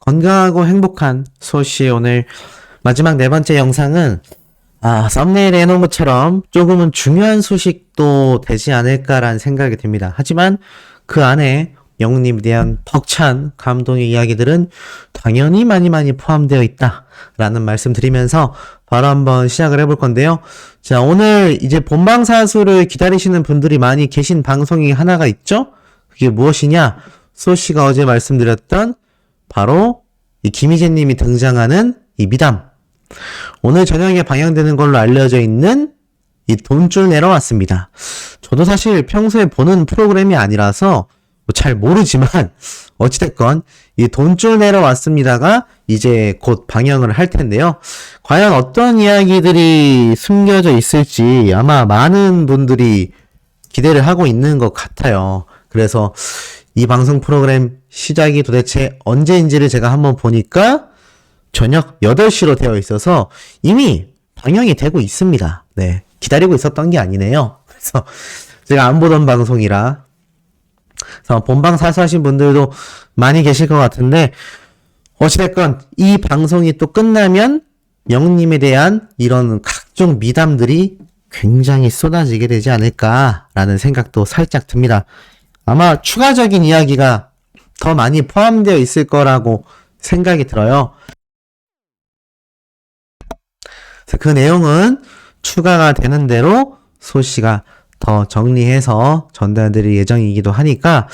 건강하고 행복한 소씨의 오늘 마지막 네 번째 영상은 썸네일에 해놓은 것처럼 조금은 중요한 소식도 되지 않을까라는 생각이 듭니다. 하지만 그 안에 영웅님에 대한 벅찬 감동의 이야기들은 당연히 많이 포함되어 있다라는 말씀 드리면서 바로 한번 시작을 해볼 건데요. 자, 오늘 이제 본방사수를 기다리시는 분들이 많이 계신 방송이 하나가 있죠? 그게 무엇이냐? 소씨가 어제 말씀드렸던 바로 이 김희재님이 등장하는 이 미담. 오늘 저녁에 방영되는 걸로 알려져 있는 이 돈줄 내러 왔습니다. 저도 사실 평소에 보는 프로그램이 아니라서 잘 모르지만 어찌됐건 이 돈줄 내러 왔습니다가 이제 곧 방영을 할 텐데요. 과연 어떤 이야기들이 숨겨져 있을지 아마 많은 분들이 기대를 하고 있는 것 같아요. 그래서 이 방송 프로그램 시작이 도대체 언제인지를 제가 한번 보니까 저녁 8시로 되어 있어서 이미 방영이 되고 있습니다. 네. 기다리고 있었던 게 아니네요. 그래서 제가 안 보던 방송이라. 그래서 본방 사수하신 분들도 많이 계실 것 같은데, 어찌됐건 이 방송이 또 끝나면 영웅님에 대한 이런 각종 미담들이 굉장히 쏟아지게 되지 않을까라는 생각도 살짝 듭니다. 아마 추가적인 이야기가 더 많이 포함되어 있을 거라고 생각이 들어요. 그 내용은 추가가 되는 대로 소씨가 더 정리해서 전달드릴 예정이기도 하니까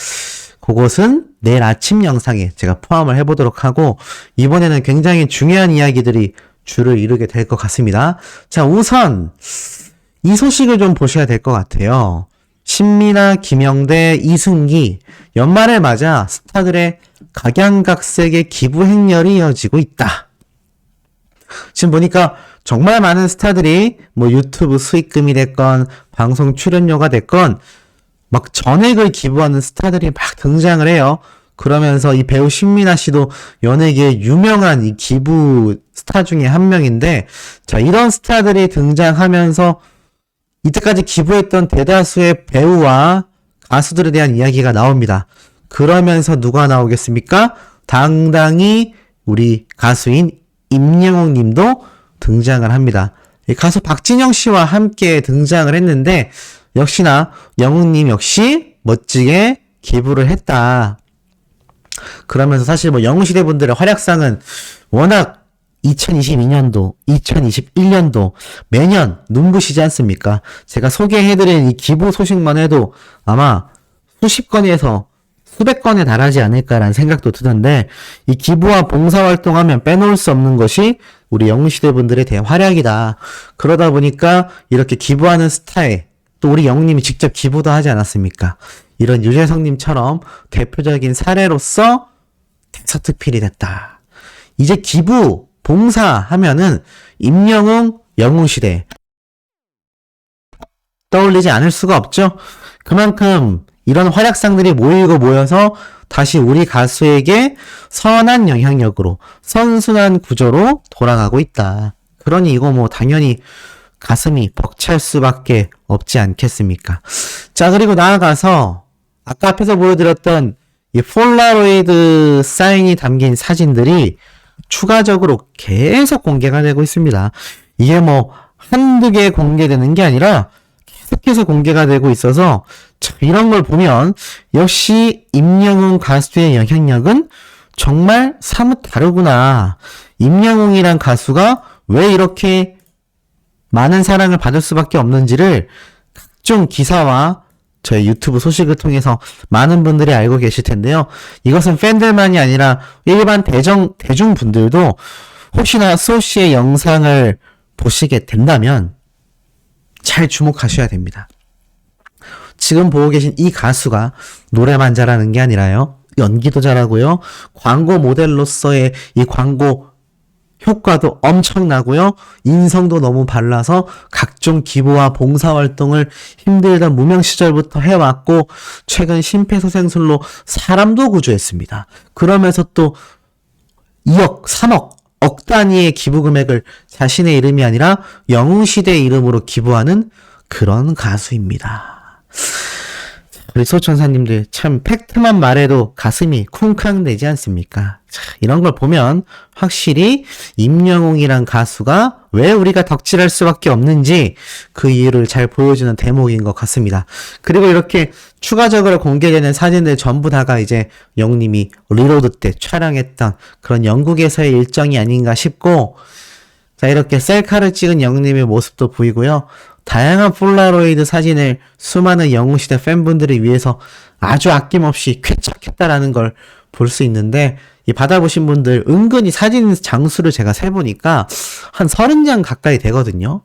그것은 내일 아침 영상에 제가 포함을 해보도록 하고, 이번에는 굉장히 중요한 이야기들이 줄을 이루게 될 것 같습니다. 자, 우선 이 소식을 좀 보셔야 될 것 같아요. 신민아, 김영대, 이승기 연말을 맞아 스타들의 각양각색의 기부 행렬이 이어지고 있다. 지금 보니까 정말 많은 스타들이 유튜브 수익금이 됐건 방송 출연료가 됐건 막 전액을 기부하는 스타들이 막 등장을 해요. 그러면서 이 배우 신민아 씨도 연예계의 유명한 이 기부 스타 중에 한 명인데, 자, 이런 스타들이 등장하면서 이때까지 기부했던 대다수의 배우와 가수들에 대한 이야기가 나옵니다. 그러면서 누가 나오겠습니까? 당당히 우리 가수인 임영웅 님도 등장을 합니다. 가수 박진영 씨와 함께 등장을 했는데, 역시나 영웅 님 역시 멋지게 기부를 했다. 그러면서 사실 영웅시대 분들의 활약상은 워낙 2022년도, 2021년도 매년 눈부시지 않습니까? 제가 소개해드린 이 기부 소식만 해도 아마 수십 건에서 수백 건에 달하지 않을까라는 생각도 드는데, 이 기부와 봉사활동하면 빼놓을 수 없는 것이 우리 영웅시대 분들의 대활약이다. 그러다 보니까 이렇게 기부하는 스타에 또 우리 영웅님이 직접 기부도 하지 않았습니까? 이런 유재석님처럼 대표적인 사례로서 대서특필이 됐다. 이제 기부, 봉사하면은 임영웅, 영웅시대 떠올리지 않을 수가 없죠. 그만큼 이런 활약상들이 모이고 모여서 다시 우리 가수에게 선한 영향력으로 선순환 구조로 돌아가고 있다. 그러니 이거 당연히 가슴이 벅찰 수밖에 없지 않겠습니까? 자, 그리고 나아가서 아까 앞에서 보여드렸던 이 폴라로이드 사인이 담긴 사진들이 추가적으로 계속 공개가 되고 있습니다. 이게 한두 개 공개되는 게 아니라 계속해서 공개가 되고 있어서, 이런 걸 보면 역시 임영웅 가수의 영향력은 정말 사뭇 다르구나. 임영웅이란 가수가 왜 이렇게 많은 사랑을 받을 수밖에 없는지를 각종 기사와 저희 유튜브 소식을 통해서 많은 분들이 알고 계실 텐데요. 이것은 팬들만이 아니라 일반 대중분들도 혹시나 소씨의 영상을 보시게 된다면 잘 주목하셔야 됩니다. 지금 보고 계신 이 가수가 노래만 잘하는 게 아니라요, 연기도 잘하고요, 광고 모델로서의 이 광고 효과도 엄청나고요, 인성도 너무 발라서 각종 기부와 봉사활동을 힘들던 무명 시절부터 해왔고, 최근 심폐소생술로 사람도 구조했습니다. 그러면서 또 2억, 3억, 억 단위의 기부 금액을 자신의 이름이 아니라 영웅시대의 이름으로 기부하는 그런 가수입니다. 우리 소천사님들 참 팩트만 말해도 가슴이 쿵쾅대지 않습니까? 자, 이런 걸 보면 확실히 임영웅이란 가수가 왜 우리가 덕질할 수밖에 없는지 그 이유를 잘 보여주는 대목인 것 같습니다. 그리고 이렇게 추가적으로 공개되는 사진들 전부 다가 이제 영님이 리로드 때 촬영했던 그런 영국에서의 일정이 아닌가 싶고, 자, 이렇게 셀카를 찍은 영님의 모습도 보이고요. 다양한 폴라로이드 사진을 수많은 영웅시대 팬분들을 위해서 아주 아낌없이 쾌척했다라는 걸 볼 수 있는데, 이 받아보신 분들 은근히 사진 장수를 제가 세보니까 한 30장 가까이 되거든요.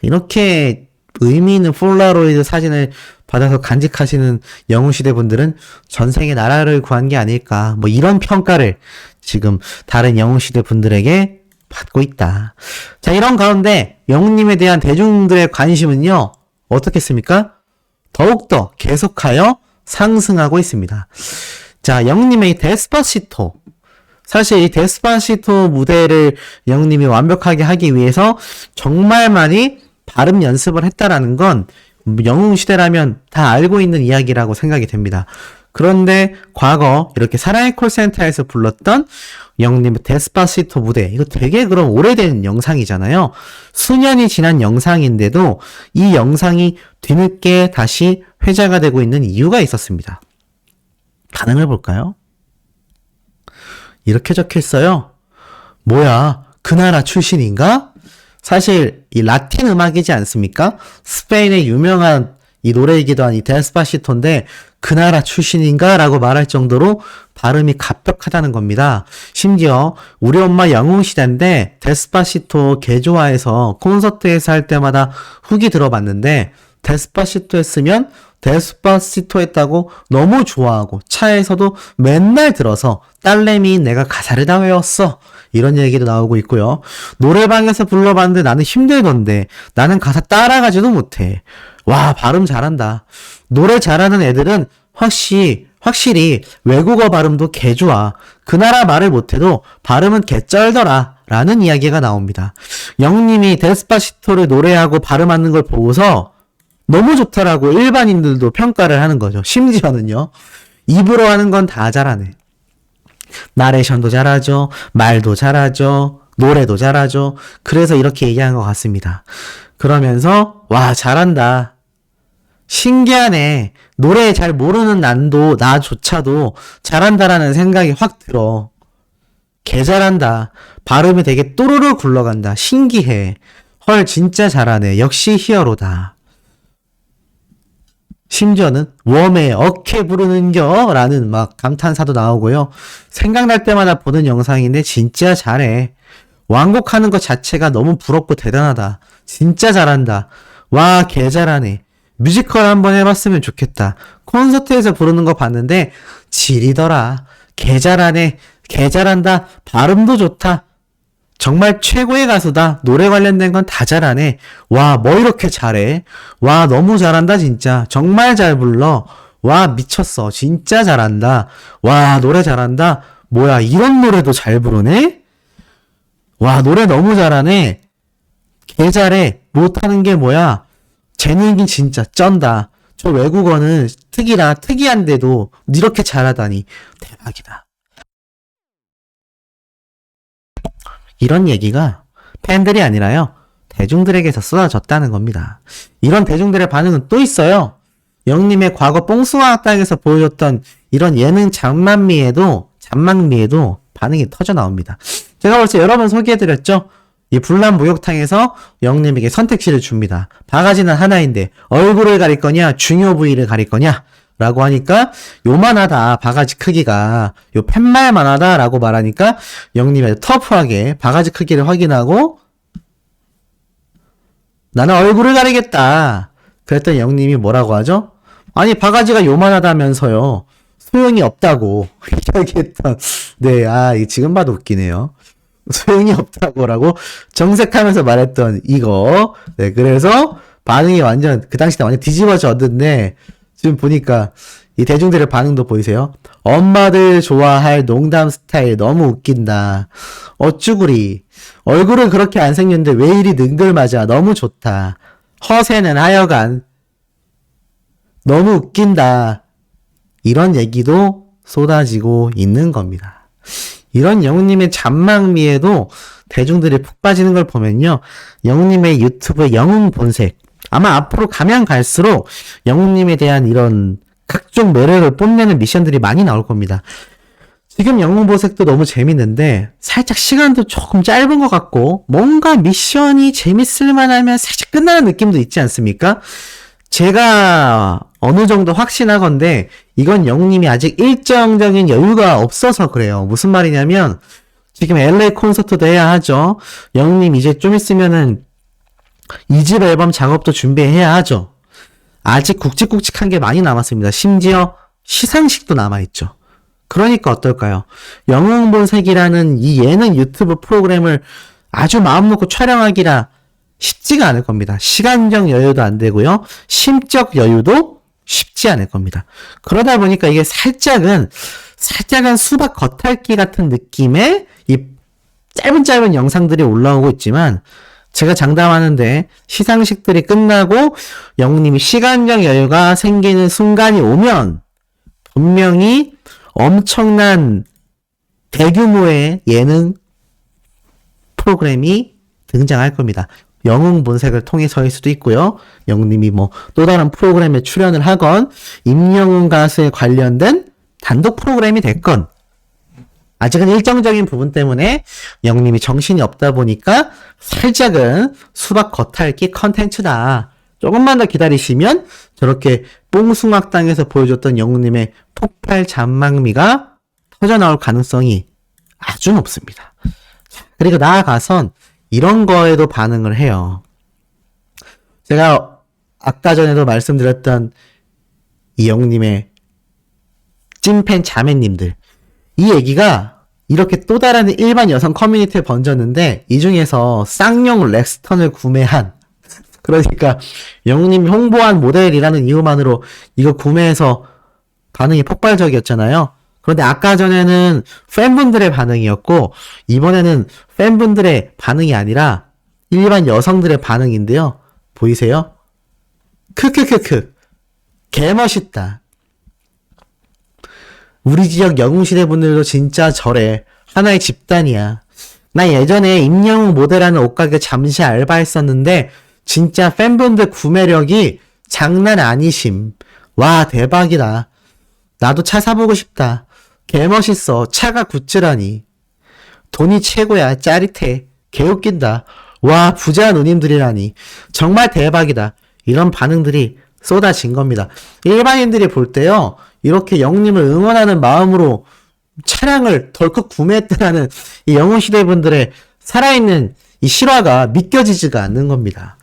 이렇게 의미 있는 폴라로이드 사진을 받아서 간직하시는 영웅시대 분들은 전생에 나라를 구한 게 아닐까, 뭐 이런 평가를 지금 다른 영웅시대 분들에게 받고 있다. 자, 이런 가운데 영웅님에 대한 대중들의 관심은요, 어떻겠습니까? 더욱더 계속하여 상승하고 있습니다. 자, 영웅님의 이 데스파시토. 사실 이 데스파시토 무대를 영웅님이 완벽하게 하기 위해서 정말 많이 발음 연습을 했다라는 건 영웅시대라면 다 알고 있는 이야기라고 생각이 됩니다. 그런데 과거 이렇게 사랑의 콜센터에서 불렀던 영웅님의 데스파시토 무대, 이거 되게 그럼 오래된 영상이잖아요. 수년이 지난 영상인데도 이 영상이 뒤늦게 다시 회자가 되고 있는 이유가 있었습니다. 반응을 볼까요? 이렇게 적혀 있어요. 뭐야, 그 나라 출신인가? 사실 이 라틴 음악이지 않습니까? 스페인의 유명한 이 노래이기도 한 이 데스파시토인데 그 나라 출신인가? 라고 말할 정도로 발음이 갑벽하다는 겁니다. 심지어 우리 엄마 영웅시대인데 데스파시토 개조화해서 콘서트에서 할 때마다 후기 들어봤는데, 데스파시토 했으면 데스파시토 했다고 너무 좋아하고 차에서도 맨날 들어서 딸내미인 내가 가사를 다 외웠어, 이런 얘기도 나오고 있고요. 노래방에서 불러봤는데 나는 힘들던데 나는 가사 따라가지도 못해. 와, 발음 잘한다. 노래 잘하는 애들은 확실히 외국어 발음도 개 좋아. 그 나라 말을 못해도 발음은 개 쩔더라 라는 이야기가 나옵니다. 영님이 데스파시토를 노래하고 발음하는 걸 보고서 너무 좋다라고 일반인들도 평가를 하는 거죠. 심지어는요, 입으로 하는 건 다 잘하네. 나레이션도 잘하죠. 말도 잘하죠. 노래도 잘하죠. 그래서 이렇게 얘기한 것 같습니다. 그러면서 와, 잘한다. 신기하네. 노래 잘 모르는 나조차도 잘한다라는 생각이 확 들어. 개 잘한다. 발음이 되게 또르르 굴러간다. 신기해. 헐, 진짜 잘하네. 역시 히어로다. 심지어는 웜에 어케 부르는겨 라는 막 감탄사도 나오고요. 생각날 때마다 보는 영상인데 진짜 잘해. 완곡하는 것 자체가 너무 부럽고 대단하다. 진짜 잘한다. 와, 개 잘하네. 뮤지컬 한번 해봤으면 좋겠다. 콘서트에서 부르는 거 봤는데 지리더라. 개 잘하네. 개 잘한다. 발음도 좋다. 정말 최고의 가수다. 노래 관련된 건 다 잘하네. 와, 뭐 이렇게 잘해. 와, 너무 잘한다 진짜. 정말 잘 불러. 와, 미쳤어. 진짜 잘한다. 와, 노래 잘한다. 뭐야, 이런 노래도 잘 부르네? 와, 노래 너무 잘하네. 개 잘해. 못하는 게 뭐야. 재능이 진짜 쩐다. 저 외국어는 특이한데도 이렇게 잘하다니 대박이다. 이런 얘기가 팬들이 아니라요, 대중들에게서 쏟아졌다는 겁니다. 이런 대중들의 반응은 또 있어요. 영님의 과거 뽕숭아 땅에서 보여줬던 이런 예능 잔망미에도 반응이 터져 나옵니다. 제가 벌써 여러 번 소개해드렸죠? 이 불난 목욕탕에서 영님에게 선택지를 줍니다. 바가지는 하나인데 얼굴을 가릴 거냐, 중요 부위를 가릴 거냐 라고 하니까 요만하다, 바가지 크기가 요 팻말만 하다 라고 말하니까 영님이 터프하게 바가지 크기를 확인하고 나는 얼굴을 가리겠다. 그랬더니 영님이 뭐라고 하죠? 아니, 바가지가 요만하다면서요, 소용이 없다고 이야기했던, 네, 아, 지금 봐도 웃기네요. 소용이 없다고라고 정색하면서 말했던 이거. 네, 그래서 반응이 그 당시 때 완전 뒤집어졌는데, 지금 보니까 이 대중들의 반응도 보이세요? 엄마들 좋아할 농담 스타일 너무 웃긴다. 어쭈구리. 얼굴은 그렇게 안 생겼는데 왜 이리 능글맞아. 너무 좋다. 허세는 하여간 너무 웃긴다. 이런 얘기도 쏟아지고 있는 겁니다. 이런 영웅님의 잔망미에도 대중들이 푹 빠지는 걸 보면요. 영웅님의 유튜브의 영웅 본색. 아마 앞으로 가면 갈수록 영웅님에 대한 이런 각종 매력을 뽐내는 미션들이 많이 나올 겁니다. 지금 영웅 본색도 너무 재밌는데 살짝 시간도 조금 짧은 것 같고 뭔가 미션이 재밌을 만하면 살짝 끝나는 느낌도 있지 않습니까? 제가 어느 정도 확신하건데 이건 영웅님이 아직 일정적인 여유가 없어서 그래요. 무슨 말이냐면 지금 LA 콘서트도 해야 하죠. 영웅님 이제 좀 있으면은 2집 앨범 작업도 준비해야 하죠. 아직 굵직굵직한 게 많이 남았습니다. 심지어 시상식도 남아있죠. 그러니까 어떨까요? 영웅 본색이라는 이 예능 유튜브 프로그램을 아주 마음 놓고 촬영하기라 쉽지가 않을 겁니다. 시간적 여유도 안 되고요. 심적 여유도 쉽지 않을 겁니다. 그러다 보니까 이게 살짝은 수박 겉핥기 같은 느낌의 이 짧은 영상들이 올라오고 있지만 제가 장담하는데 시상식들이 끝나고 영웅님이 시간적 여유가 생기는 순간이 오면 분명히 엄청난 대규모의 예능 프로그램이 등장할 겁니다. 영웅 본색을 통해서일 수도 있고요. 영웅님이 또 다른 프로그램에 출연을 하건 임영웅 가수에 관련된 단독 프로그램이 됐건 아직은 일정적인 부분 때문에 영웅님이 정신이 없다 보니까 살짝은 수박 겉핥기 컨텐츠다. 조금만 더 기다리시면 저렇게 뽕숭악당에서 보여줬던 영웅님의 폭발 잔망미가 터져나올 가능성이 아주 높습니다. 그리고 나아가선 이런 거에도 반응을 해요. 제가 아까 전에도 말씀드렸던 이 영웅님의 찐팬 자매님들, 이 얘기가 이렇게 또 다른 일반 여성 커뮤니티에 번졌는데 이 중에서 쌍용 렉스턴을 구매한, 그러니까 영웅님 홍보한 모델이라는 이유만으로 이거 구매해서 반응이 폭발적이었잖아요. 그런데 아까 전에는 팬분들의 반응이었고 이번에는 팬분들의 반응이 아니라 일반 여성들의 반응인데요. 보이세요? 크크크크 개멋있다. 우리 지역 영웅시대 분들도 진짜 저래. 하나의 집단이야. 나 예전에 임영웅 모델하는 옷가게 잠시 알바했었는데 진짜 팬분들 구매력이 장난 아니심. 와 대박이다. 나도 차 사보고 싶다. 개멋있어. 차가 굿즈라니. 돈이 최고야. 짜릿해. 개웃긴다. 와 부자 누님들이라니. 정말 대박이다. 이런 반응들이 쏟아진 겁니다. 일반인들이 볼 때요. 이렇게 영웅님을 응원하는 마음으로 차량을 덜컥 구매했다는 이 영웅시대 분들의 살아있는 이 실화가 믿겨지지가 않는 겁니다.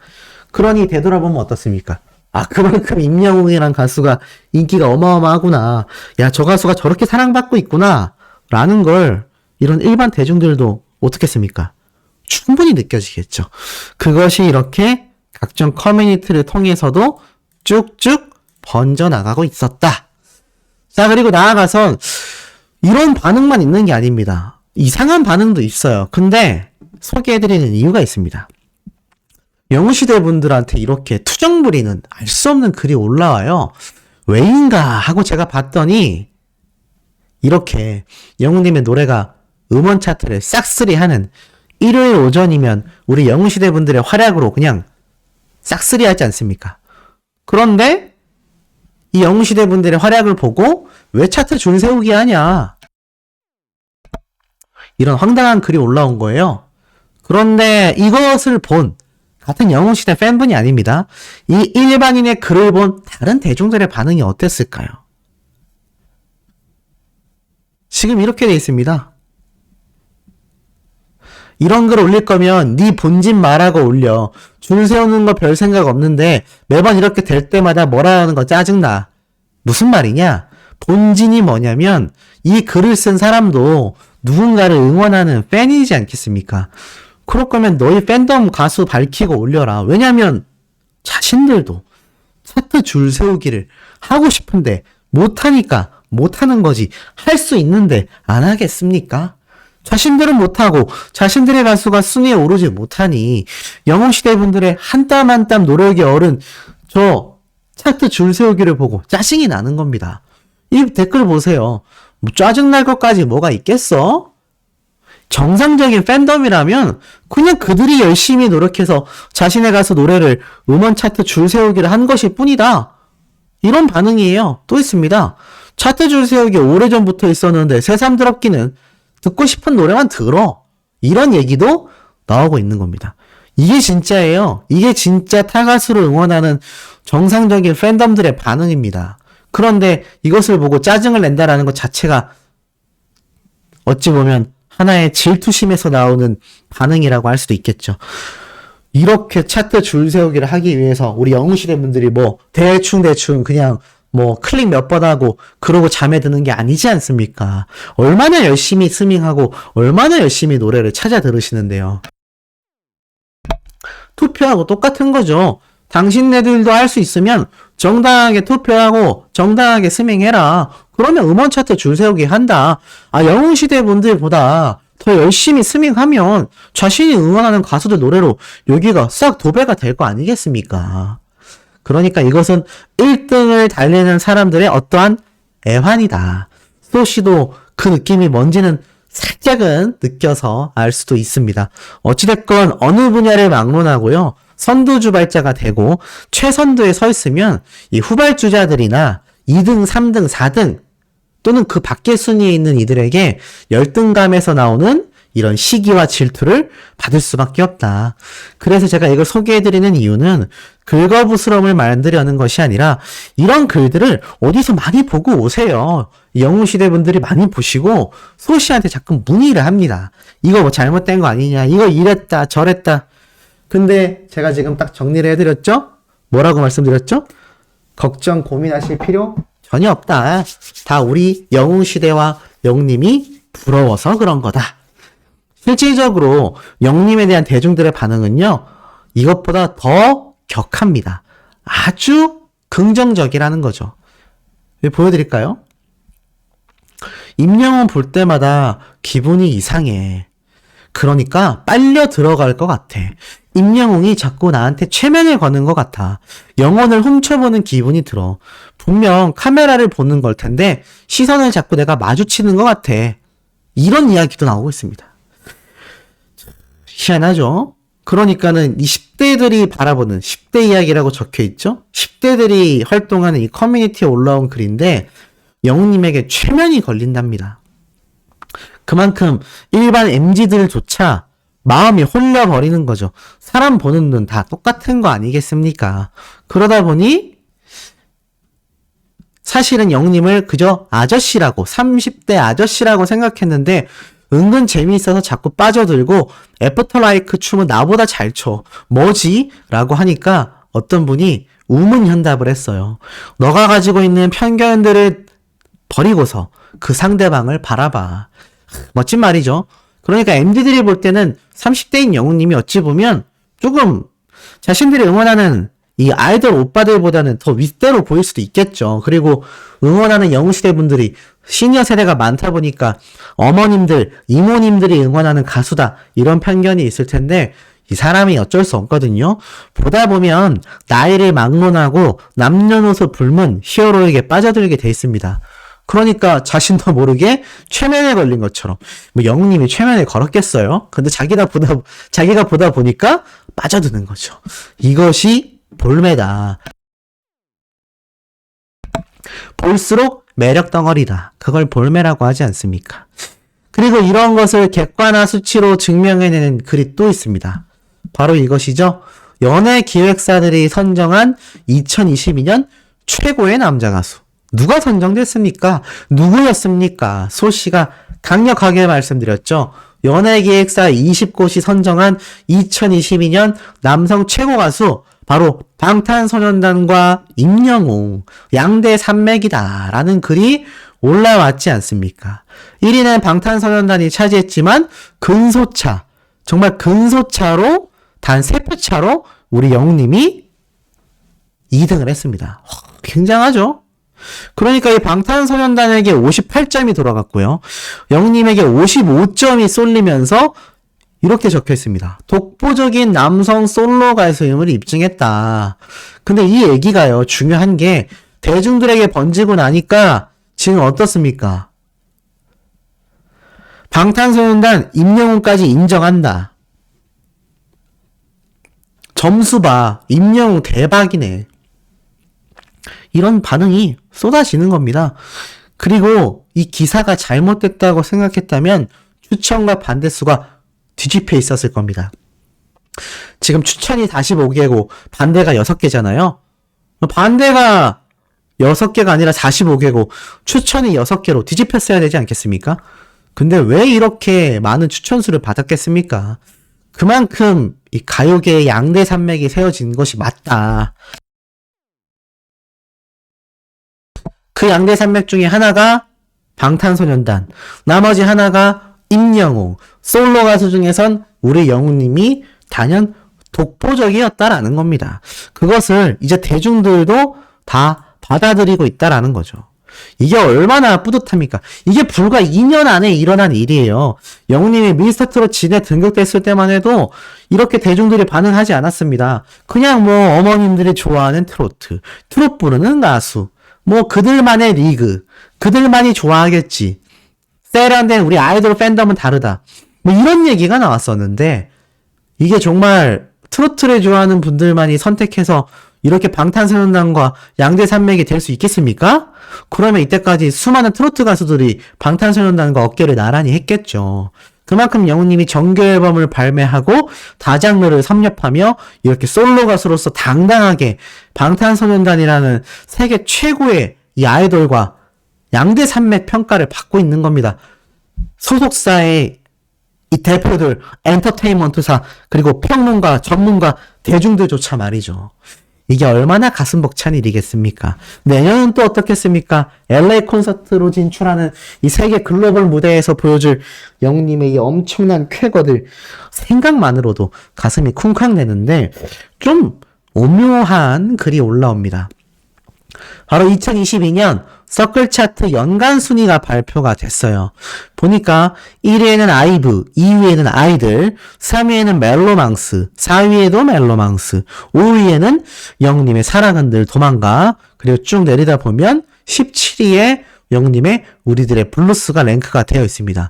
그러니 되돌아보면 어떻습니까? 아, 그만큼 임영웅이란 가수가 인기가 어마어마하구나. 야, 저 가수가 저렇게 사랑받고 있구나. 라는 걸 이런 일반 대중들도 어떻겠습니까? 충분히 느껴지겠죠. 그것이 이렇게 각종 커뮤니티를 통해서도 쭉쭉 번져나가고 있었다. 자, 그리고 나아가선 이런 반응만 있는 게 아닙니다. 이상한 반응도 있어요. 근데 소개해드리는 이유가 있습니다. 영웅시대 분들한테 이렇게 투정 부리는 알 수 없는 글이 올라와요. 왜인가 하고 제가 봤더니 이렇게 영웅님의 노래가 음원 차트를 싹쓸이하는 일요일 오전이면 우리 영웅시대 분들의 활약으로 그냥 싹쓸이하지 않습니까? 그런데 이 영웅시대 분들의 활약을 보고 왜 차트 줄 세우기 하냐, 이런 황당한 글이 올라온 거예요. 그런데 이것을 본 같은 영웅시대 팬분이 아닙니다. 이 일반인의 글을 본 다른 대중들의 반응이 어땠을까요? 지금 이렇게 돼 있습니다. 이런 글 올릴 거면 네 본진 말하고 올려. 줄 세우는 거 별 생각 없는데 매번 이렇게 될 때마다 뭐라 하는 거 짜증나. 무슨 말이냐? 본진이 뭐냐면 이 글을 쓴 사람도 누군가를 응원하는 팬이지 않겠습니까? 그럴 거면 너희 팬덤 가수 밝히고 올려라. 왜냐면 자신들도 차트 줄 세우기를 하고 싶은데 못하니까 못하는 거지. 할 수 있는데 안 하겠습니까? 자신들은 못하고 자신들의 가수가 순위에 오르지 못하니 영웅시대 분들의 한 땀 한 땀 노력이 어른 저 차트 줄 세우기를 보고 짜증이 나는 겁니다. 이 댓글 보세요. 뭐 짜증날 것까지 뭐가 있겠어? 정상적인 팬덤이라면 그냥 그들이 열심히 노력해서 자신의 가수 노래를 음원 차트 줄 세우기를 한 것일 뿐이다. 이런 반응이에요. 또 있습니다. 차트 줄 세우기 오래전부터 있었는데 새삼스럽기는 듣고 싶은 노래만 들어. 이런 얘기도 나오고 있는 겁니다. 이게 진짜예요. 이게 진짜 타가수를 응원하는 정상적인 팬덤들의 반응입니다. 그런데 이것을 보고 짜증을 낸다라는 것 자체가 어찌 보면 하나의 질투심에서 나오는 반응이라고 할 수도 있겠죠. 이렇게 차트 줄 세우기를 하기 위해서 우리 영웅시대 분들이 뭐 대충 그냥 뭐 클릭 몇 번 하고 그러고 잠에 드는 게 아니지 않습니까? 얼마나 열심히 스밍하고 얼마나 열심히 노래를 찾아 들으시는데요. 투표하고 똑같은 거죠. 당신네들도 할 수 있으면 정당하게 투표하고 정당하게 스밍해라. 그러면 음원 차트 줄 세우기 한다. 영웅시대 분들보다 더 열심히 스밍하면 자신이 응원하는 가수들 노래로 여기가 싹 도배가 될 거 아니겠습니까? 그러니까 이것은 1등을 달리는 사람들의 어떠한 애환이다. 소씨도 그 느낌이 뭔지는 살짝은 느껴서 알 수도 있습니다. 어찌됐건 어느 분야를 막론하고요. 선두주발자가 되고 최선두에 서 있으면 이 후발주자들이나 2등, 3등, 4등 또는 그 밖의 순위에 있는 이들에게 열등감에서 나오는 이런 시기와 질투를 받을 수밖에 없다. 그래서 제가 이걸 소개해드리는 이유는 긁어부스럼을 만들려는 것이 아니라 이런 글들을 어디서 많이 보고 오세요. 영웅시대 분들이 많이 보시고 소씨한테 자꾸 문의를 합니다. 이거 뭐 잘못된 거 아니냐, 이거 이랬다 저랬다. 근데 제가 지금 딱 정리를 해드렸죠? 뭐라고 말씀드렸죠? 걱정 고민하실 필요 전혀 없다. 다 우리 영웅시대와 영님이 부러워서 그런 거다. 실질적으로 영님에 대한 대중들의 반응은요, 이것보다 더 격합니다. 아주 긍정적이라는 거죠. 보여드릴까요? 임영웅 볼 때마다 기분이 이상해. 그러니까 빨려 들어갈 것 같아. 임영웅이 자꾸 나한테 최면을 거는 것 같아. 영혼을 훔쳐보는 기분이 들어. 분명 카메라를 보는 걸 텐데 시선을 자꾸 내가 마주치는 것 같아. 이런 이야기도 나오고 있습니다. 희한하죠? 그러니까는 이 10대들이 바라보는 10대 이야기라고 적혀 있죠? 10대들이 활동하는 이 커뮤니티에 올라온 글인데 영웅님에게 최면이 걸린답니다. 그만큼 일반 MZ들조차 마음이 홀려버리는 거죠. 사람 보는 눈 다 똑같은 거 아니겠습니까? 그러다 보니 사실은 영님을 그저 아저씨라고 30대 아저씨라고 생각했는데 은근 재미있어서 자꾸 빠져들고 애프터라이크 춤은 나보다 잘 춰. 뭐지? 라고 하니까 어떤 분이 우문현답을 했어요. 너가 가지고 있는 편견들을 버리고서 그 상대방을 바라봐. 멋진 말이죠. 그러니까 MZ들이 볼 때는 30대인 영웅님이 어찌 보면 조금 자신들이 응원하는 이 아이돌 오빠들보다는 더 윗대로 보일 수도 있겠죠. 그리고 응원하는 영웅시대 분들이 시니어 세대가 많다 보니까 어머님들, 이모님들이 응원하는 가수다. 이런 편견이 있을 텐데 이 사람이 어쩔 수 없거든요. 보다 보면 나이를 막론하고 남녀노소 불문 히어로에게 빠져들게 돼 있습니다. 그러니까 자신도 모르게 최면에 걸린 것처럼 뭐 영웅님이 최면에 걸었겠어요. 근데 자기가 보다 보니까 빠져드는 거죠. 이것이 볼매다. 볼수록 매력 덩어리다. 그걸 볼매라고 하지 않습니까? 그리고 이런 것을 객관화 수치로 증명해내는 글이 또 있습니다. 바로 이것이죠. 연예기획사들이 선정한 2022년 최고의 남자 가수. 누가 선정됐습니까? 누구였습니까? 소씨가 강력하게 말씀드렸죠. 연예기획사 20곳이 선정한 2022년 남성 최고 가수 바로 방탄소년단과 임영웅 양대 산맥이다 라는 글이 올라왔지 않습니까? 1위는 방탄소년단이 차지했지만 근소차, 정말 근소차로 단 3표 차로 우리 영웅님이 2등을 했습니다. 굉장하죠? 그러니까 이 방탄소년단에게 58점이 돌아갔고요. 영웅님에게 55점이 쏠리면서 이렇게 적혀 있습니다. 독보적인 남성 솔로 가수임을 입증했다. 근데 이 얘기가요, 중요한 게 대중들에게 번지고 나니까 지금 어떻습니까? 방탄소년단 임영웅까지 인정한다. 점수 봐. 임영웅 대박이네. 이런 반응이 쏟아지는 겁니다. 그리고 이 기사가 잘못됐다고 생각했다면 추천과 반대수가 뒤집혀 있었을 겁니다. 지금 추천이 45개고 반대가 6개잖아요. 반대가 6개가 아니라 45개고 추천이 6개로 뒤집혔어야 되지 않겠습니까? 근데 왜 이렇게 많은 추천수를 받았겠습니까? 그만큼 이 가요계의 양대 산맥이 세워진 것이 맞다. 그 양대 산맥 중에 하나가 방탄소년단, 나머지 하나가 임영웅, 솔로 가수 중에선 우리 영웅님이 단연 독보적이었다라는 겁니다. 그것을 이제 대중들도 다 받아들이고 있다라는 거죠. 이게 얼마나 뿌듯합니까? 이게 불과 2년 안에 일어난 일이에요. 영웅님이 미스터트롯 진에 등극됐을 때만 해도 이렇게 대중들이 반응하지 않았습니다. 그냥 뭐 어머님들이 좋아하는 트롯 부르는 가수, 뭐 그들만의 리그, 그들만이 좋아하겠지. 세련된 우리 아이돌 팬덤은 다르다. 뭐 이런 얘기가 나왔었는데 이게 정말 트로트를 좋아하는 분들만이 선택해서 이렇게 방탄소년단과 양대 산맥이 될 수 있겠습니까? 그러면 이때까지 수많은 트로트 가수들이 방탄소년단과 어깨를 나란히 했겠죠. 그만큼 영웅님이 정규 앨범을 발매하고 다장르를 섭렵하며 이렇게 솔로 가수로서 당당하게 방탄소년단이라는 세계 최고의 이 아이돌과 양대 산맥 평가를 받고 있는 겁니다. 소속사의 이 대표들, 엔터테인먼트사, 그리고 평론가, 전문가, 대중들조차 말이죠. 이게 얼마나 가슴 벅찬 일이겠습니까? 내년은 또 어떻겠습니까? LA 콘서트로 진출하는 이 세계 글로벌 무대에서 보여줄 영웅님의 이 엄청난 쾌거들 생각만으로도 가슴이 쿵쾅대는데 좀 오묘한 글이 올라옵니다. 바로 2022년 서클 차트 연간 순위가 발표가 됐어요. 보니까 1위에는 아이브, 2위에는 아이들, 3위에는 멜로망스, 4위에도 멜로망스, 5위에는 영웅님의 사랑은 늘 도망가, 그리고 쭉 내리다 보면 17위에 영웅님의 우리들의 블루스가 랭크가 되어 있습니다.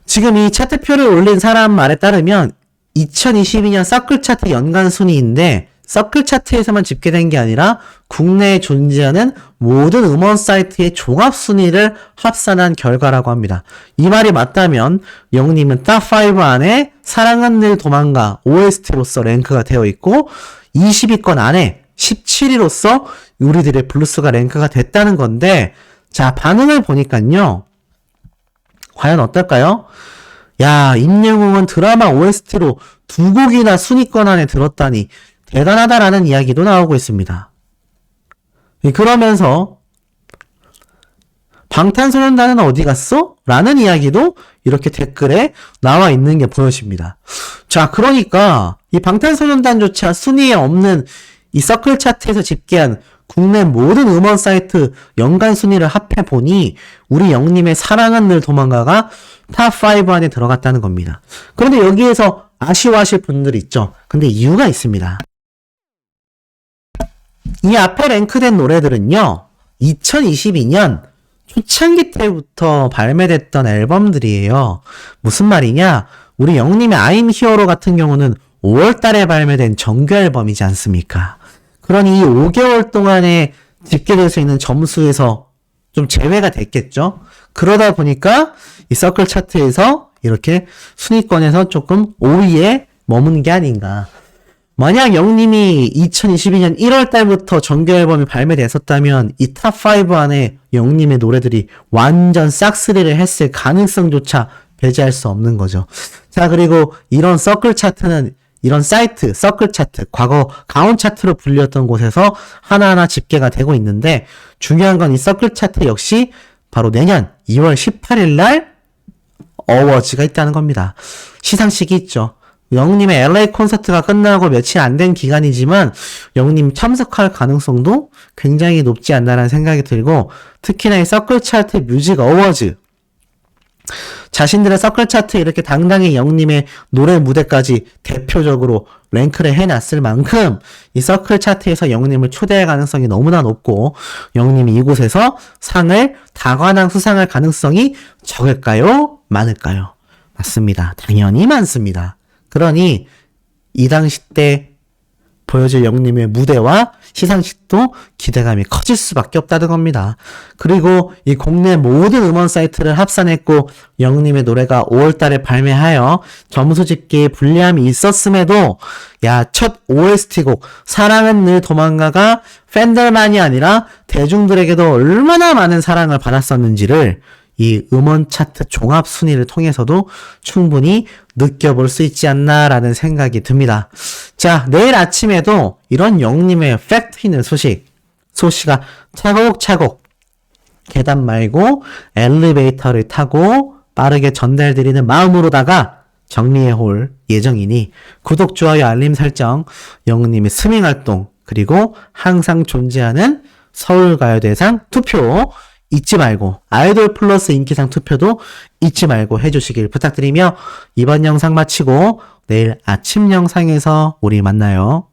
지금 이 차트표를 올린 사람 말에 따르면 2022년 서클 차트 연간 순위인데 서클 차트에서만 집계된 게 아니라 국내에 존재하는 모든 음원 사이트의 종합 순위를 합산한 결과라고 합니다. 이 말이 맞다면 영웅님은 탑5 안에 사랑은 늘 도망가 OST로서 랭크가 되어 있고 20위권 안에 17위로서 우리들의 블루스가 랭크가 됐다는 건데 자 반응을 보니까요. 과연 어떨까요? 야 임영웅은 드라마 OST로 2곡이나 순위권 안에 들었다니 대단하다라는 이야기도 나오고 있습니다. 그러면서 방탄소년단은 어디 갔어? 라는 이야기도 이렇게 댓글에 나와 있는 게 보여집니다. 자, 그러니까 이 방탄소년단조차 순위에 없는 이 서클 차트에서 집계한 국내 모든 음원 사이트 연간 순위를 합해보니 우리 영님의 사랑은 늘 도망가가 탑5 안에 들어갔다는 겁니다. 그런데 여기에서 아쉬워하실 분들 있죠. 근데 이유가 있습니다. 이 앞에 랭크된 노래들은요, 2022년 초창기 때부터 발매됐던 앨범들이에요. 무슨 말이냐? 우리 영님의 I'm Hero 같은 경우는 5월 달에 발매된 정규 앨범이지 않습니까? 그러니 이 5개월 동안에 집계될 수 있는 점수에서 좀 제외가 됐겠죠? 그러다 보니까 이 서클 차트에서 이렇게 순위권에서 조금 5위에 머문 게 아닌가. 만약 영님이 2022년 1월 달부터 정규 앨범이 발매됐었다면 이 탑5 안에 영님의 노래들이 완전 싹쓸이를 했을 가능성조차 배제할 수 없는 거죠. 자, 그리고 이런 서클 차트는 이런 사이트, 서클 차트, 과거 가온 차트로 불렸던 곳에서 하나하나 집계가 되고 있는데 중요한 건 이 서클 차트 역시 바로 내년 2월 18일 날 어워즈가 있다는 겁니다. 시상식이 있죠. 영웅님의 LA 콘서트가 끝나고 며칠 안 된 기간이지만 영웅님 참석할 가능성도 굉장히 높지 않나라는 생각이 들고 특히나 이 서클 차트 뮤직 어워즈 자신들의 서클 차트에 이렇게 당당히 영님의 노래 무대까지 대표적으로 랭크를 해놨을 만큼 이 서클 차트에서 영님을 초대할 가능성이 너무나 높고 영님이 이곳에서 상을 다관왕 수상할 가능성이 적을까요? 많을까요? 맞습니다. 당연히 많습니다. 그러니 이 당시 때 보여줄 영님의 무대와 시상식도 기대감이 커질 수밖에 없다는 겁니다. 그리고 이 국내 모든 음원 사이트를 합산했고 영님의 노래가 5월달에 발매하여 점수 집계에 불리함이 있었음에도 첫 OST곡 사랑은 늘 도망가가 팬들만이 아니라 대중들에게도 얼마나 많은 사랑을 받았었는지를 이 음원 차트 종합 순위를 통해서도 충분히 느껴볼 수 있지 않나라는 생각이 듭니다. 자, 내일 아침에도 이런 영님의 팩트 있는 소시가 차곡차곡 계단 말고 엘리베이터를 타고 빠르게 전달드리는 마음으로다가 정리해 올 예정이니 구독, 좋아요, 알림 설정, 영님의 스밍 활동, 그리고 항상 존재하는 서울가요대상 투표 잊지 말고 아이돌 플러스 인기상 투표도 잊지 말고 해주시길 부탁드리며 이번 영상 마치고 내일 아침 영상에서 우리 만나요.